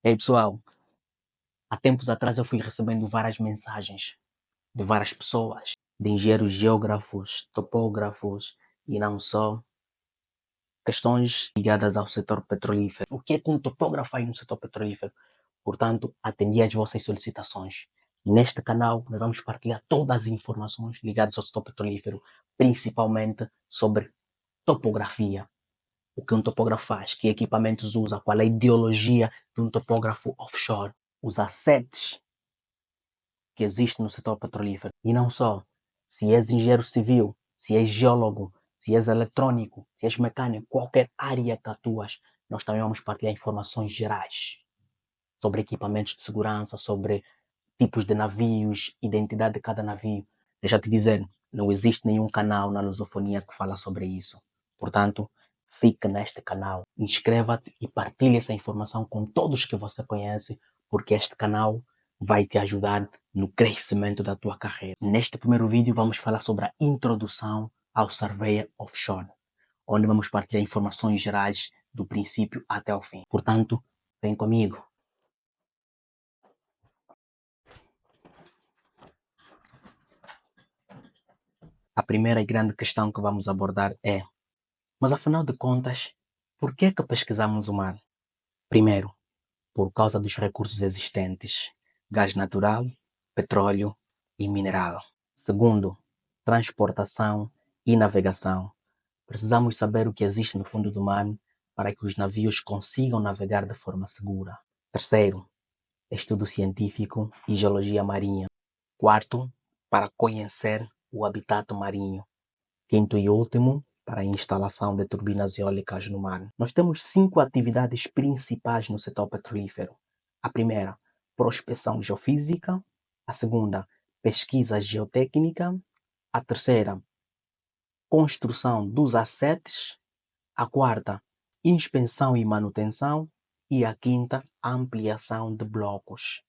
Ei pessoal, há tempos atrás eu fui recebendo várias mensagens de várias pessoas, de engenheiros geógrafos, topógrafos e não só, questões ligadas ao setor petrolífero. O que é que um topógrafo faz no setor petrolífero? Portanto, atendi às vossas solicitações. Neste canal, nós vamos partilhar todas as informações ligadas ao setor petrolífero, principalmente sobre topografia. O que um topógrafo faz, que equipamentos usa, qual é a ideologia de um topógrafo offshore, os assets que existe no setor petrolífero. E não só, se és engenheiro civil, se és geólogo, se és eletrônico, se és mecânico, qualquer área que atuas, nós também vamos partilhar informações gerais sobre equipamentos de segurança, sobre tipos de navios, identidade de cada navio. Deixa eu te dizer, não existe nenhum canal na lusofonia que fala sobre isso. Portanto, fica neste canal, inscreva-te e partilhe essa informação com todos que você conhece, porque este canal vai te ajudar no crescimento da tua carreira. Neste primeiro vídeo vamos falar sobre a introdução ao Surveyor Offshore, onde vamos partilhar informações gerais do princípio até o fim. Portanto, vem comigo. A primeira e grande questão que vamos abordar é: mas afinal de contas, por que é que pesquisamos o mar? Primeiro, por causa dos recursos existentes, gás natural, petróleo e mineral. Segundo, transportação e navegação. Precisamos saber o que existe no fundo do mar para que os navios consigam navegar de forma segura. Terceiro, estudo científico e geologia marinha. Quarto, para conhecer o habitat marinho. Quinto e último, para a instalação de turbinas eólicas no mar. Nós temos 5 atividades principais no setor petrolífero. A primeira, prospecção geofísica. A segunda, pesquisa geotécnica. A terceira, construção dos assets. A quarta, inspeção e manutenção. E a quinta, ampliação de blocos.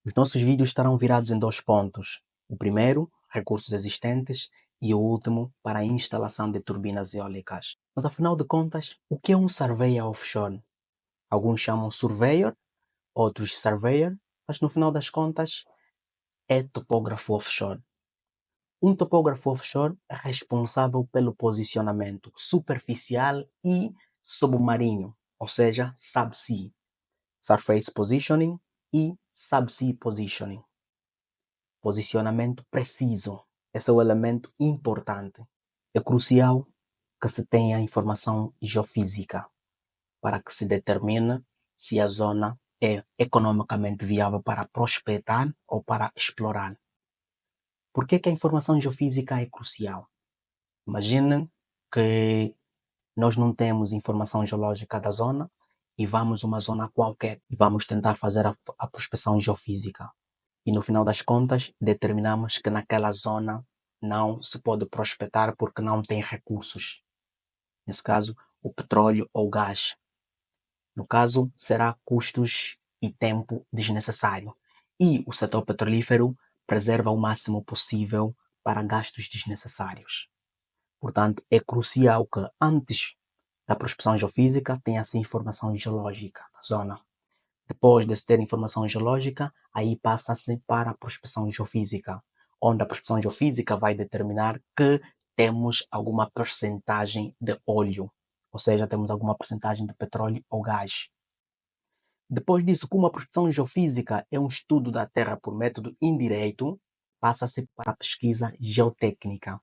Os nossos vídeos estarão virados em 2 pontos. O primeiro, recursos existentes, e o último, para a instalação de turbinas eólicas. Mas afinal de contas, o que é um surveyor offshore? Alguns chamam surveyor, outros surveyor, mas no final das contas é topógrafo offshore. Um topógrafo offshore é responsável pelo posicionamento superficial e submarino, ou seja, subsea, surface positioning e subsea positioning. Posicionamento preciso. Esse é o elemento importante. É crucial que se tenha informação geofísica para que se determine se a zona é economicamente viável para prospectar ou para explorar. Por que a informação geofísica é crucial? Imagine que nós não temos informação geológica da zona e vamos a uma zona qualquer e vamos tentar fazer a prospecção geofísica. E no final das contas, determinamos que naquela zona não se pode prospectar porque não tem recursos. Nesse caso, o petróleo ou o gás. No caso, será custos e tempo desnecessário. E o setor petrolífero preserva o máximo possível para gastos desnecessários. Portanto, é crucial que antes da prospecção geofísica tenha-se informação geológica da zona. Depois de se ter informação geológica, aí passa-se para a prospecção geofísica, onde a prospecção geofísica vai determinar que temos alguma percentagem de óleo, ou seja, temos alguma percentagem de petróleo ou gás. Depois disso, como a prospecção geofísica é um estudo da Terra por método indireto, passa-se para a pesquisa geotécnica,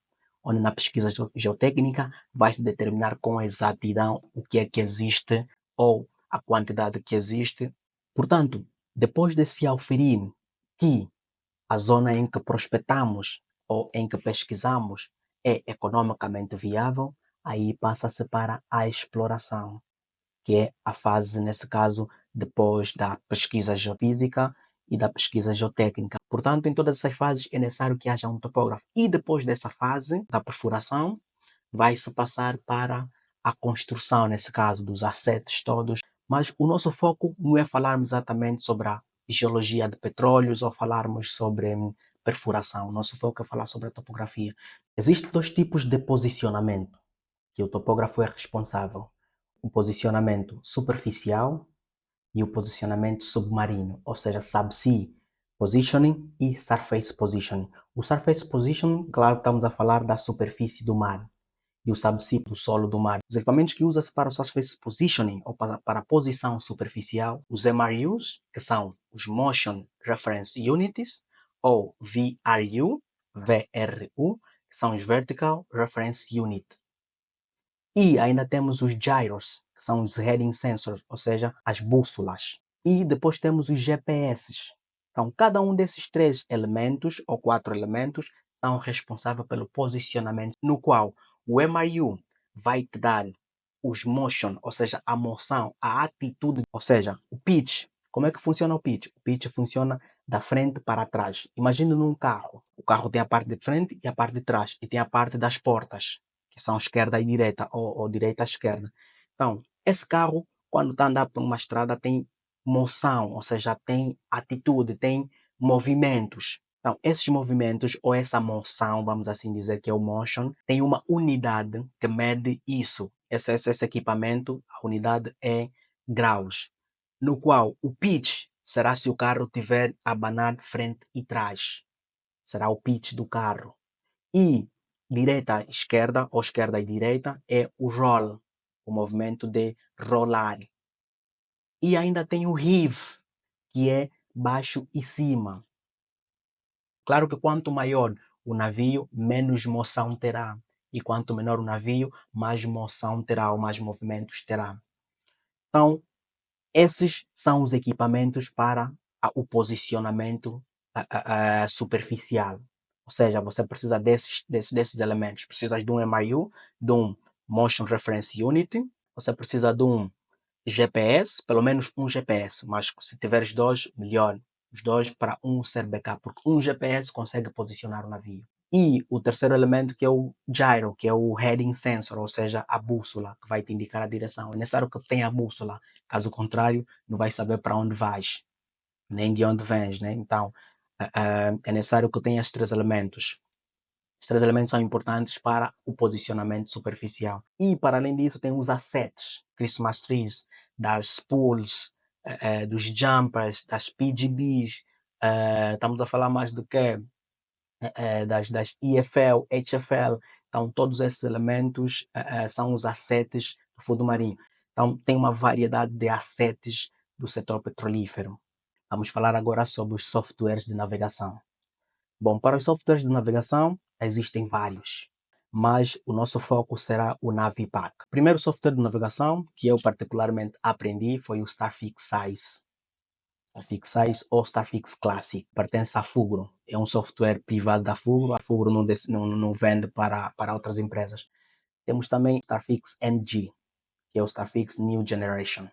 onde na pesquisa geotécnica vai-se determinar com exatidão o que é que existe ou a quantidade que existe. Portanto, depois de se auferir que a zona em que prospectamos ou em que pesquisamos é economicamente viável, aí passa-se para a exploração, que é a fase, nesse caso, depois da pesquisa geofísica e da pesquisa geotécnica. Portanto, em todas essas fases é necessário que haja um topógrafo. E depois dessa fase da perfuração, vai-se passar para a construção, nesse caso, dos assets todos. Mas o nosso foco não é falarmos exatamente sobre a geologia de petróleos ou falarmos sobre perfuração. O nosso foco é falar sobre a topografia. Existem dois tipos de posicionamento que o topógrafo é responsável: o posicionamento superficial e o posicionamento submarino, ou seja, subsea positioning e surface positioning. O surface positioning, claro, estamos a falar da superfície do mar, e o subsea do solo do mar. Os equipamentos que usa-se para o surface positioning ou para a posição superficial, os MRUs, que são os Motion Reference Units, ou VRU, que são os Vertical Reference Unit. E ainda temos os gyros, que são os heading sensors, ou seja, as bússolas. E depois temos os GPS. Então, cada um desses 3 elementos ou 4 elementos são responsáveis pelo posicionamento, no qual o MRU vai te dar os motion, ou seja, a moção, a atitude, ou seja, o pitch. Como é que funciona o pitch? O pitch funciona da frente para trás. Imagina num carro. O carro tem a parte de frente e a parte de trás, e tem a parte das portas, que são esquerda e direita, ou direita e esquerda. Então, esse carro, quando está andando por uma estrada, tem moção, ou seja, tem atitude, tem movimentos. Então, esses movimentos, ou essa moção, vamos assim dizer que é o motion, tem uma unidade que mede isso. Esse equipamento, a unidade é graus, no qual o pitch será se o carro tiver a abanar frente e trás. Será o pitch do carro. E direita, esquerda ou esquerda e direita é o roll, o movimento de rolar. E ainda tem o heave, que é baixo e cima. Claro que quanto maior o navio, menos moção terá. E quanto menor o navio, mais moção terá, ou mais movimentos terá. Então, esses são os equipamentos para o posicionamento superficial. Ou seja, você precisa desses elementos. Precisa de um MRU, de um Motion Reference Unit, você precisa de um GPS, pelo menos um GPS, mas se tiveres 2, melhor. Os 2 para um ser backup, porque um GPS consegue posicionar o navio. E o terceiro elemento, que é o gyro, que é o heading sensor, ou seja, a bússola, que vai te indicar a direção. É necessário que tenha a bússola, caso contrário, não vai saber para onde vais, nem de onde vens, né? Então, é necessário que tenha estes 3 elementos. Os 3 elementos são importantes para o posicionamento superficial. E, para além disso, tem os assets, Christmas trees, das spools, dos jumpers, das PGBs. Estamos a falar mais do que das EFL, HFL. Então, todos esses elementos são os assets do fundo marinho. Então, tem uma variedade de assets do setor petrolífero. Vamos falar agora sobre os softwares de navegação. Bom, para os softwares de navegação, existem vários, mas o nosso foco será o Navipack. O primeiro software de navegação que eu particularmente aprendi foi o Starfix Size. Starfix Size ou Starfix Classic, pertence à Fugro. É um software privado da Fugro. A Fugro não vende para outras empresas. Temos também Starfix NG, que é o Starfix New Generation.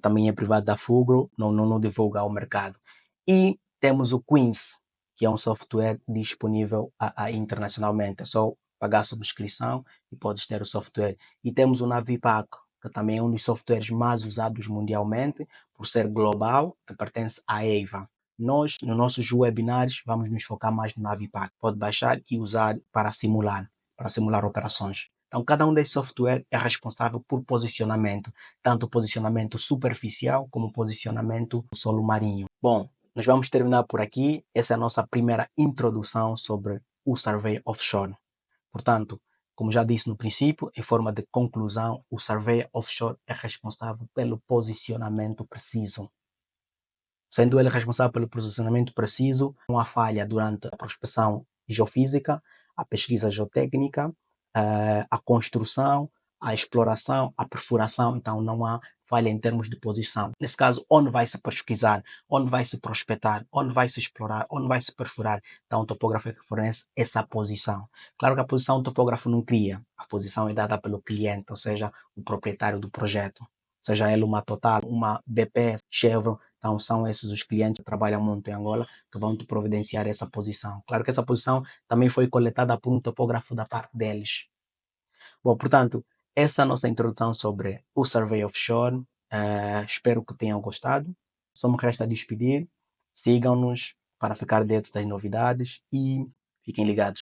Também é privado da Fugro, não divulga ao mercado. E temos o Queens, que é um software disponível internacionalmente. É só pagar a subscrição e podes ter o software. E temos o Navipack, que também é um dos softwares mais usados mundialmente, por ser global, que pertence à EIVA. Nós, nos nossos webinars, vamos nos focar mais no Navipack. Pode baixar e usar para simular operações. Então, cada um desses softwares é responsável por posicionamento, tanto posicionamento superficial como posicionamento do solo marinho. Bom, nós vamos terminar por aqui. Essa é a nossa primeira introdução sobre o Survey Offshore. Portanto, como já disse no princípio, em forma de conclusão, o Survey Offshore é responsável pelo posicionamento preciso. Sendo ele responsável pelo posicionamento preciso, não há falha durante a prospecção geofísica, a pesquisa geotécnica, a construção, a exploração, a perfuração. Então não há falha em termos de posição. Nesse caso, onde vai se pesquisar, onde vai se prospectar, onde vai se explorar, onde vai se perfurar. Então o topógrafo é que fornece essa posição. Claro que a posição o topógrafo não cria. A posição é dada pelo cliente, ou seja, o proprietário do projeto. Seja ele uma Total, uma BP, Chevron. Então são esses os clientes que trabalham muito em Angola que vão te providenciar essa posição. Claro que essa posição também foi coletada por um topógrafo da parte deles. Bom, portanto, essa é a nossa introdução sobre o Survey Offshore. Espero que tenham gostado. Só me resta despedir. Sigam-nos, para ficar dentro das novidades e fiquem ligados.